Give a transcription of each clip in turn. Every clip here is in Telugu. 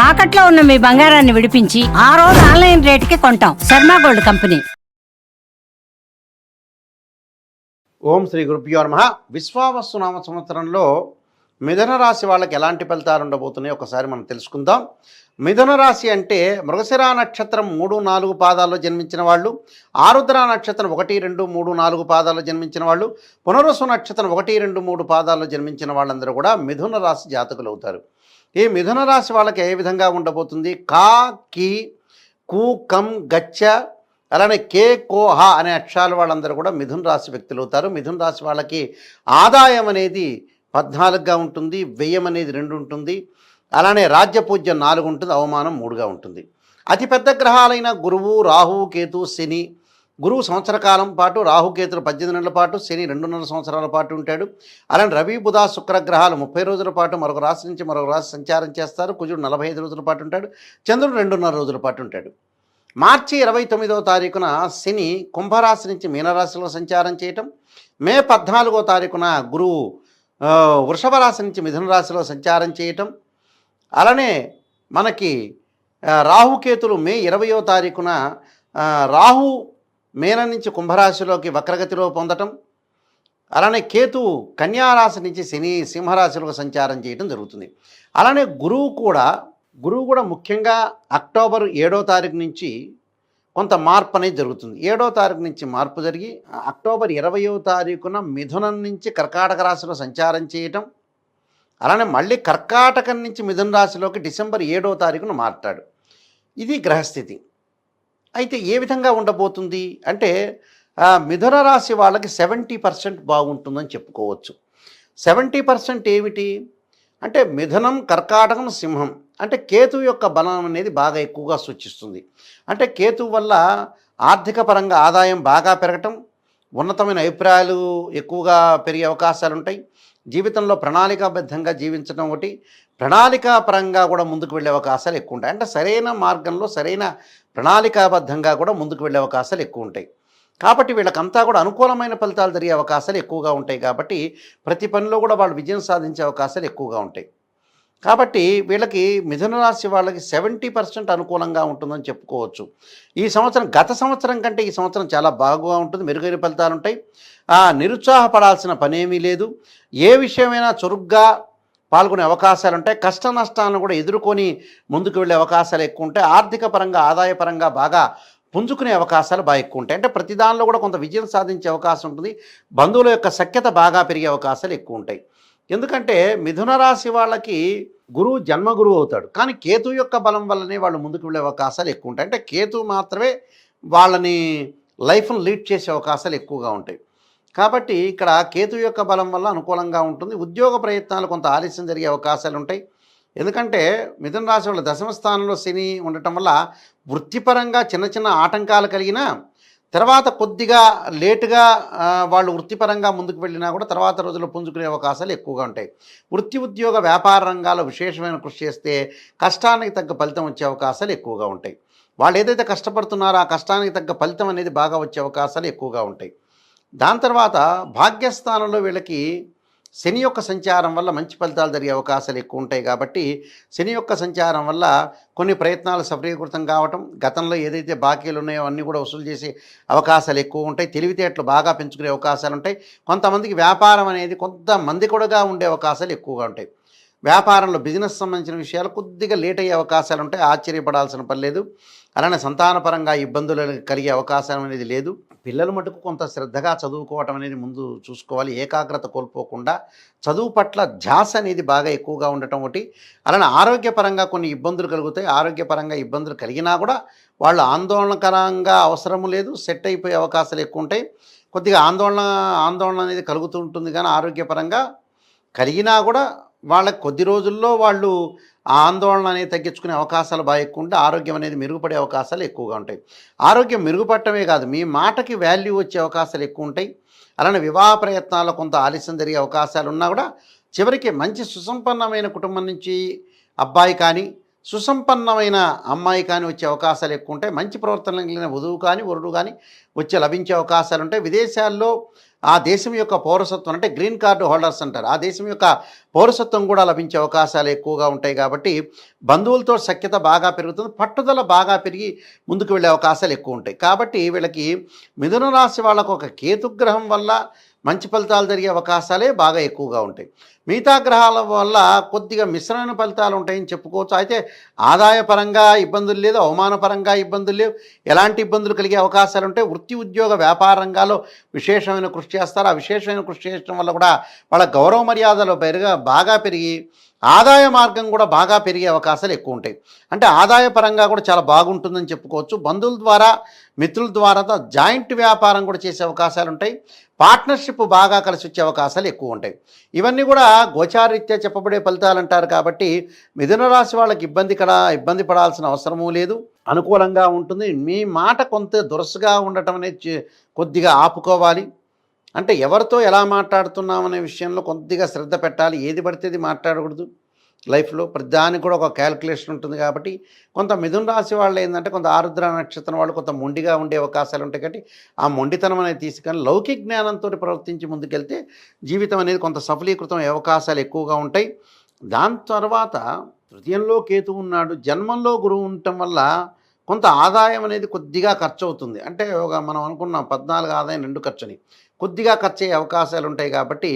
తాకట్లో ఉన్న మీ బంగారాన్ని విడిపించి ఆ రోజు ఆన్లైన్ రేటుకి కొంటాం. Sharma gold company. ఓం శ్రీ గురుభ్యో నమః. విశ్వావసు నామ సంవత్సరంలో మిథున రాశి వాళ్ళకి ఎలాంటి ఫలితాలు ఉండబోతున్నాయో ఒకసారి మనం తెలుసుకుందాం. మిథున రాశి అంటే మృగశిర నక్షత్రం 3-4 పాదాల్లో జన్మించిన వాళ్ళు, ఆరుద్ర నక్షత్రం 1-2-3-4 పాదాల్లో జన్మించిన వాళ్ళు, పునర్వసు నక్షత్రం 1-2-3 పాదాల్లో జన్మించిన వాళ్ళందరూ కూడా మిథున రాశి జాతకులు అవుతారు. ఈ మిథున రాశి వాళ్ళకి ఏ విధంగా ఉండబోతుంది? కా, కి, కు, కం, గచ్చ, అలానే కే, కో, హ అనే అక్షరాలు వాళ్ళందరూ కూడా మిథున రాశి వ్యక్తులు అవుతారు. మిథున రాశి వాళ్ళకి ఆదాయం అనేది 14గా ఉంటుంది, వ్యయం అనేది 2 ఉంటుంది, అలానే రాజ్యపూజ్యం 4 ఉంటుంది, అవమానం 3గా ఉంటుంది. అతిపెద్ద గ్రహాలైన గురువు, రాహువు, కేతు, శని. గురువు సంవత్సర కాలం పాటు, రాహుకేతులు 18 నెలల పాటు, శని 2.5 సంవత్సరాల పాటు ఉంటాడు. అలానే రవి, బుధ, శుక్ర గ్రహాలు 30 రోజుల పాటు మరొక రాశి నుంచి మరొక రాశి సంచారం చేస్తారు. కుజుడు 45 రోజుల పాటు ఉంటాడు. చంద్రుడు 2.5 రోజుల పాటు ఉంటాడు. మార్చి 29వ తారీఖున శని కుంభరాశి నుంచి మీనరాశిలో సంచారం చేయటం, మే 14వ తారీఖున గురువు వృషభ రాశి నుంచి మిథున రాశిలో సంచారం చేయటం, అలానే మనకి రాహుకేతులు మే 20వ తారీఖున రాహు మీన నుంచి కుంభరాశిలోకి వక్రగతిలో పొందటం, అలానే కేతువు కన్యారాశి నుంచి శని సింహరాశిలో సంచారం చేయడం జరుగుతుంది. అలానే గురువు కూడా ముఖ్యంగా అక్టోబర్ 7వ తారీఖు నుంచి కొంత మార్పు అనేది జరుగుతుంది. 7వ తారీఖు నుంచి మార్పు జరిగి అక్టోబర్ 20వ తారీఖున మిథునం నుంచి కర్కాటక రాశిలో సంచారం చేయటం, అలానే మళ్ళీ కర్కాటకం నుంచి మిథున రాశిలోకి డిసెంబర్ 7వ తారీఖున మారుతాడు. ఇది గ్రహస్థితి. అయితే ఏ విధంగా ఉండబోతుంది అంటే మిథున రాశి వాళ్ళకి 70% బాగుంటుందని చెప్పుకోవచ్చు. 70% ఏమిటి అంటే మిథునం, కర్కాటకం, సింహం. అంటే కేతు యొక్క బలం అనేది బాగా ఎక్కువగా సూచిస్తుంది. అంటే కేతు వల్ల ఆర్థిక పరంగా ఆదాయం బాగా పెరగటం, ఉన్నతమైన అభిప్రాయాలు ఎక్కువగా పెరిగే అవకాశాలు ఉంటాయి. జీవితంలో ప్రణాళికాబద్ధంగా జీవించడం ఒకటి, ప్రణాళికాపరంగా కూడా ముందుకు వెళ్ళే అవకాశాలు ఎక్కువ ఉంటాయి. అంటే సరైన మార్గంలో సరైన ప్రణాళికాబద్ధంగా కూడా ముందుకు వెళ్ళే అవకాశాలు ఎక్కువ ఉంటాయి. కాబట్టి వీళ్ళకంతా కూడా అనుకూలమైన ఫలితాలు జరిగే అవకాశాలు ఎక్కువగా ఉంటాయి. కాబట్టి ప్రతి పనిలో కూడా వాళ్ళు విజయం సాధించే అవకాశాలు ఎక్కువగా ఉంటాయి. కాబట్టి వీళ్ళకి మిథున రాశి వాళ్ళకి 70% అనుకూలంగా ఉంటుందని చెప్పుకోవచ్చు. ఈ సంవత్సరం గత సంవత్సరం కంటే ఈ సంవత్సరం చాలా బాగా ఉంటుంది, మెరుగైన ఫలితాలు ఉంటాయి. నిరుత్సాహపడాల్సిన పనేమీ లేదు. ఏ విషయమైనా చురుగ్గా పాల్గొనే అవకాశాలు ఉంటాయి. కష్ట నష్టాలను కూడా ఎదుర్కొని ముందుకు వెళ్ళే అవకాశాలు ఎక్కువ ఉంటాయి. ఆర్థిక పరంగా, ఆదాయపరంగా బాగా పుంజుకునే అవకాశాలు బాగా ఎక్కువ ఉంటాయి. అంటే ప్రతి దానిలో కూడా కొంత విజయం సాధించే అవకాశం ఉంటుంది. బంధువుల యొక్క సఖ్యత బాగా పెరిగే అవకాశాలు ఎక్కువ ఉంటాయి. ఎందుకంటే మిథున రాశి వాళ్ళకి గురువు జన్మగురువు అవుతాడు, కానీ కేతు యొక్క బలం వల్లనే వాళ్ళు ముందుకు వెళ్ళే అవకాశాలు ఎక్కువ ఉంటాయి. అంటే కేతు మాత్రమే వాళ్ళని లైఫ్ను లీడ్ చేసే అవకాశాలు ఎక్కువగా ఉంటాయి. కాబట్టి ఇక్కడ కేతు యొక్క బలం వల్ల అనుకూలంగా ఉంటుంది. ఉద్యోగ ప్రయత్నాలు కొంత ఆలస్యం జరిగే అవకాశాలు ఉంటాయి. ఎందుకంటే మిథున రాశి వాళ్ళ దశమ స్థానంలో శని ఉండటం వల్ల వృత్తిపరంగా చిన్న చిన్న ఆటంకాలు కలిగినా తర్వాత కొద్దిగా లేటుగా వాళ్ళు వృత్తిపరంగా ముందుకు వెళ్ళినా కూడా తర్వాత రోజుల్లో పుంజుకునే అవకాశాలు ఎక్కువగా ఉంటాయి. వృత్తి, ఉద్యోగ, వ్యాపార రంగాల్లో విశేషమైన కృషి చేస్తే కష్టానికి తగ్గ ఫలితం వచ్చే అవకాశాలు ఎక్కువగా ఉంటాయి. వాళ్ళు ఏదైతే కష్టపడుతున్నారో ఆ కష్టానికి తగ్గ ఫలితం అనేది బాగా వచ్చే అవకాశాలు ఎక్కువగా ఉంటాయి. దాని తర్వాత భాగ్యస్థానంలో వీళ్ళకి శని యొక్క సంచారం వల్ల మంచి ఫలితాలు జరిగే అవకాశాలు ఎక్కువ ఉంటాయి. కాబట్టి శని యొక్క సంచారం వల్ల కొన్ని ప్రయత్నాలు సఫలీకృతం కావటం, గతంలో ఏదైతే బాకీలు ఉన్నాయో అన్నీ కూడా వసూలు చేసే అవకాశాలు ఎక్కువ ఉంటాయి. తెలివితేటలు బాగా పెంచుకునే అవకాశాలు ఉంటాయి. కొంతమందికి వ్యాపారం అనేది కొంతమంది కూడా ఉండే అవకాశాలు ఎక్కువగా ఉంటాయి. వ్యాపారంలో బిజినెస్ సంబంధించిన విషయాలు కొద్దిగా లేట్ అయ్యే అవకాశాలు ఉంటాయి. ఆశ్చర్యపడాల్సిన పని లేదు. అలానే సంతానపరంగా ఇబ్బందులు కలిగే అవకాశం అనేది లేదు. పిల్లలు మటుకు కొంత శ్రద్ధగా చదువుకోవటం అనేది ముందు చూసుకోవాలి. ఏకాగ్రత కోల్పోకుండా చదువు పట్ల ధ్యాస అనేది బాగా ఎక్కువగా ఉండటం ఒకటి. అలానే ఆరోగ్యపరంగా కొన్ని ఇబ్బందులు కలుగుతాయి. ఆరోగ్యపరంగా ఇబ్బందులు కలిగినా కూడా వాళ్ళు ఆందోళనకరంగా అవసరం లేదు, సెట్ అయిపోయే అవకాశాలు ఎక్కువ ఉంటాయి. కొద్దిగా ఆందోళన అనేది కలుగుతూ ఉంటుంది, కానీ ఆరోగ్యపరంగా కలిగినా కూడా వాళ్ళకి కొద్ది రోజుల్లో వాళ్ళు ఆ ఆందోళన అనేది తగ్గించుకునే అవకాశాలు బాగా ఎక్కువ ఉంటే ఆరోగ్యం అనేది మెరుగుపడే అవకాశాలు ఎక్కువగా ఉంటాయి. ఆరోగ్యం మెరుగుపడటమే కాదు, మీ మాటకి వాల్యూ వచ్చే అవకాశాలు ఎక్కువ ఉంటాయి. అలానే వివాహ ప్రయత్నాల్లో కొంత ఆలస్యం జరిగే అవకాశాలు ఉన్నా కూడా చివరికి మంచి సుసంపన్నమైన కుటుంబం నుంచి అబ్బాయి కానీ సుసంపన్నమైన అమ్మాయి కానీ వచ్చే అవకాశాలు ఎక్కువ ఉంటాయి. మంచి ప్రవర్తన కలిగిన వధువు కానీ వరుడు కానీ లభించే అవకాశాలు ఉంటాయి. విదేశాల్లో ఆ దేశం యొక్క పౌరసత్వం అంటే గ్రీన్ కార్డు హోల్డర్స్ అంటారు, ఆ దేశం యొక్క పౌరసత్వం కూడా లభించే అవకాశాలు ఎక్కువగా ఉంటాయి. కాబట్టి బంధువులతో సఖ్యత బాగా పెరుగుతుంది, పట్టుదల బాగా పెరిగి ముందుకు వెళ్ళే అవకాశాలు ఎక్కువ ఉంటాయి. కాబట్టి వీళ్ళకి మిథున రాశి వాళ్ళకు ఒక కేతుగ్రహం వల్ల మంచి ఫలితాలు జరిగే అవకాశాలే బాగా ఎక్కువగా ఉంటాయి. మిగతా గ్రహాల వల్ల కొద్దిగా మిశ్రమైన ఫలితాలు ఉంటాయని చెప్పుకోవచ్చు. అయితే ఆదాయపరంగా ఇబ్బందులు లేదు, అవమానపరంగా ఇబ్బందులు లేవు, ఎలాంటి ఇబ్బందులు కలిగే అవకాశాలు ఉంటాయి. వృత్తి ఉద్యోగ వ్యాపార రంగాల్లో విశేషమైన కృషి చేస్తారు. ఆ విశేషమైన కృషి చేయడం వల్ల కూడా వాళ్ళ గౌరవ మర్యాదలు బాగా పెరిగి ఆదాయ మార్గం కూడా బాగా పెరిగే అవకాశాలు ఎక్కువ ఉంటాయి. అంటే ఆదాయపరంగా కూడా చాలా బాగుంటుందని చెప్పుకోవచ్చు. బంధువుల ద్వారా మిత్రుల ద్వారా జాయింట్ వ్యాపారం కూడా చేసే అవకాశాలు ఉంటాయి. పార్ట్నర్షిప్ బాగా కలిసి వచ్చే అవకాశాలు ఎక్కువ ఉంటాయి. ఇవన్నీ కూడా గోచారీత్యా చెప్పబడే ఫలితాలు అంటారు. కాబట్టి మిథున రాశి వాళ్ళకి ఇబ్బంది పడాల్సిన అవసరమూ లేదు, అనుకూలంగా ఉంటుంది. మీ మాట కొంత దురసగా ఉండటం అనేది కొద్దిగా ఆపుకోవాలి. అంటే ఎవరితో ఎలా మాట్లాడుతున్నామనే విషయంలో కొద్దిగా శ్రద్ధ పెట్టాలి. ఏది పడితే అది మాట్లాడకూడదు. లైఫ్లో ప్రతిదానికి కూడా ఒక క్యాల్కులేషన్ ఉంటుంది. కాబట్టి కొంత మిథున రాశి వాళ్ళు ఏంటంటే కొంత ఆరుద్ర నక్షత్రం వాళ్ళు కొంత మొండిగా ఉండే అవకాశాలు ఉంటాయి. కాబట్టి ఆ మొండితనం అనేది తీసుకొని లౌకిక జ్ఞానంతో ప్రవర్తించి ముందుకెళ్తే జీవితం అనేది కొంత సఫలీకృతం అయ్యే అవకాశాలు ఎక్కువగా ఉంటాయి. దాని తర్వాత తృతీయంలో కేతు ఉన్నాడు, జన్మంలో గురువు ఉండటం వల్ల కొంత ఆదాయం అనేది కొద్దిగా ఖర్చు అవుతుంది. అంటే మనం అనుకున్నాం 14 ఆదాయం 2 ఖర్చు అని, కొద్దిగా ఖర్చు అయ్యే అవకాశాలు ఉంటాయి. కాబట్టి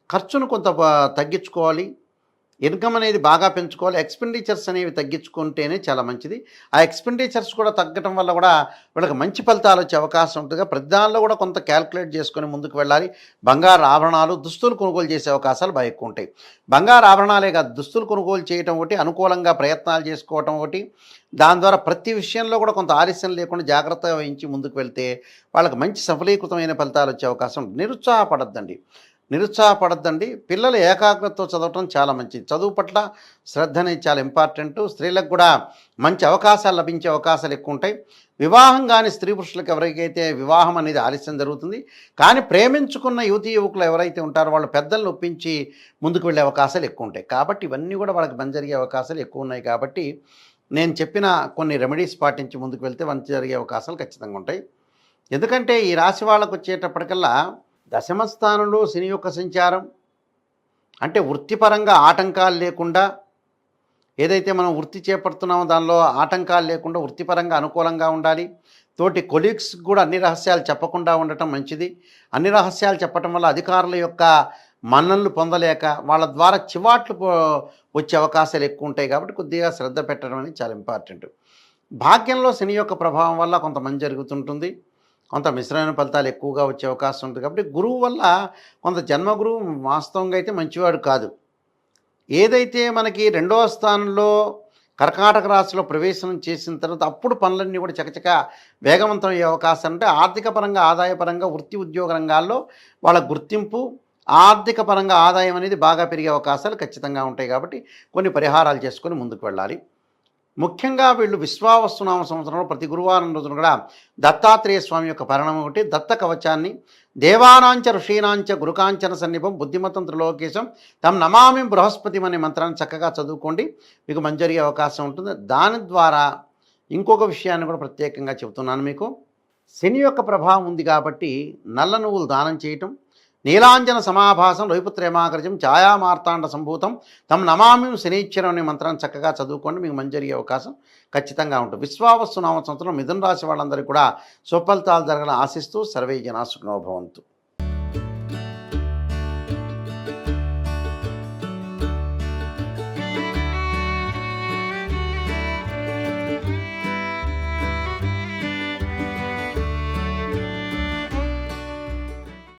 ఖర్చును కొంత తగ్గించుకోవాలి, ఇన్కమ్ అనేది బాగా పెంచుకోవాలి. ఎక్స్పెండిచర్స్ అనేవి తగ్గించుకుంటేనే చాలా మంచిది. ఆ ఎక్స్పెండిచర్స్ కూడా తగ్గటం వల్ల కూడా వీళ్ళకి మంచి ఫలితాలు వచ్చే అవకాశం ఉంటుంది. ప్రతి దానిలో కూడా కొంత క్యాల్కులేట్ చేసుకొని ముందుకు వెళ్ళాలి. బంగారు ఆభరణాలు, దుస్తులు కొనుగోలు చేసే అవకాశాలు బాగా ఎక్కువ ఉంటాయి. బంగారు ఆభరణాలే కాదు, దుస్తులు కొనుగోలు చేయటం ఒకటి, అనుకూలంగా ప్రయత్నాలు చేసుకోవటం ఒకటి, దాని ద్వారా ప్రతి విషయంలో కూడా కొంత ఆలస్యం లేకుండా జాగ్రత్తగా వహించి ముందుకు వెళ్తే వాళ్ళకి మంచి సఫలీకృతమైన ఫలితాలు వచ్చే అవకాశం ఉంటుంది. నిరుత్సాహపడద్దండి. పిల్లలు ఏకాగ్రతతో చదవటం చాలా మంచిది. చదువు పట్ల శ్రద్ధ అనేది చాలా ఇంపార్టెంట్. స్త్రీలకు కూడా మంచి అవకాశాలు లభించే అవకాశాలు ఎక్కువ ఉంటాయి. వివాహం కాని స్త్రీ పురుషులకు ఎవరికైతే వివాహం అనేది ఆలస్యం జరుగుతుంది. కానీ ప్రేమించుకున్న యువకులు ఎవరైతే ఉంటారో వాళ్ళు పెద్దలను ఒప్పించి ముందుకు వెళ్ళే అవకాశాలు ఎక్కువ ఉంటాయి. కాబట్టి ఇవన్నీ కూడా వాళ్ళకి మంచి జరిగే అవకాశాలు ఎక్కువ ఉన్నాయి. కాబట్టి నేను చెప్పిన కొన్ని రెమెడీస్ పాటించి ముందుకు వెళ్తే మంచి జరిగే అవకాశాలు ఖచ్చితంగా ఉంటాయి. ఎందుకంటే ఈ రాశి వాళ్ళకు వచ్చేటప్పటికల్లా దశమ స్థానంలో శని యొక్క సంచారం, అంటే వృత్తిపరంగా ఆటంకాలు లేకుండా ఏదైతే మనం వృత్తి చేపడుతున్నామో దానిలో ఆటంకాలు లేకుండా వృత్తిపరంగా అనుకూలంగా ఉండాలి. తోటి కొలీగ్స్ కూడా అన్ని రహస్యాలు చెప్పకుండా ఉండటం మంచిది. అన్ని రహస్యాలు చెప్పటం వల్ల అధికారుల యొక్క మన్ననలు పొందలేక వాళ్ళ ద్వారా చివాట్లు వచ్చే అవకాశాలు ఎక్కువ ఉంటాయి. కాబట్టి కొద్దిగా శ్రద్ధ పెట్టడం అనేది చాలా ఇంపార్టెంట్. భాగ్యంలో శని యొక్క ప్రభావం వల్ల కొంత మంచి జరుగుతుంటుంది, కొంత మిశ్రమైన ఫలితాలు ఎక్కువగా వచ్చే అవకాశం ఉంటుంది. కాబట్టి గురువు వల్ల కొంత జన్మగురువు వాస్తవంగా అయితే మంచివాడు కాదు. ఏదైతే మనకి 2వ స్థానంలో కర్కాటక రాశిలో ప్రవేశం చేసిన తర్వాత అప్పుడు పనులన్నీ కూడా చకచక వేగవంతం అయ్యే అవకాశం అంటే ఆర్థిక పరంగా, ఆదాయపరంగా, వృత్తి ఉద్యోగ రంగాల్లో వాళ్ళ గుర్తింపు, ఆర్థిక పరంగా ఆదాయం అనేది బాగా పెరిగే అవకాశాలు ఖచ్చితంగా ఉంటాయి. కాబట్టి కొన్ని పరిహారాలు చేసుకొని ముందుకు వెళ్ళాలి. ముఖ్యంగా వీళ్ళు విశ్వావస్తునామ సంవత్సరంలో ప్రతి గురువారం రోజున కూడా దత్తాత్రేయ స్వామి యొక్క పరిణామం ఒకటి, దత్త కవచాన్ని, దేవానాంచ ఋషీనాంచ గురుకాంచన సన్నిభం బుద్ధిమతం త్రిలోకేశం తం నమామి బృహస్పతి అనే మంత్రాన్ని చక్కగా చదువుకోండి, మీకు మంచి జరిగే అవకాశం ఉంటుంది. దాని ద్వారా ఇంకొక విషయాన్ని కూడా ప్రత్యేకంగా చెబుతున్నాను మీకు. శని యొక్క ప్రభావం ఉంది కాబట్టి నల్ల నువ్వులు దానం చేయటం, నీలాంజన సమాభాసం లోహిపుత్రేమాగ్రజం ఛాయామార్తాండ సంభూతం తం నమామి శనీశ్వరం అనే మంత్రాన్ని చక్కగా చదువుకోండి, మీకు మంచి జరిగే అవకాశం ఖచ్చితంగా ఉంటుంది. విశ్వావస్తు నామ సంవత్సరం మిథున రాశి వాళ్ళందరికీ కూడా సుఫలితాలు జరగాలని ఆశిస్తూ సర్వే జనా సుఖినో భవంతు.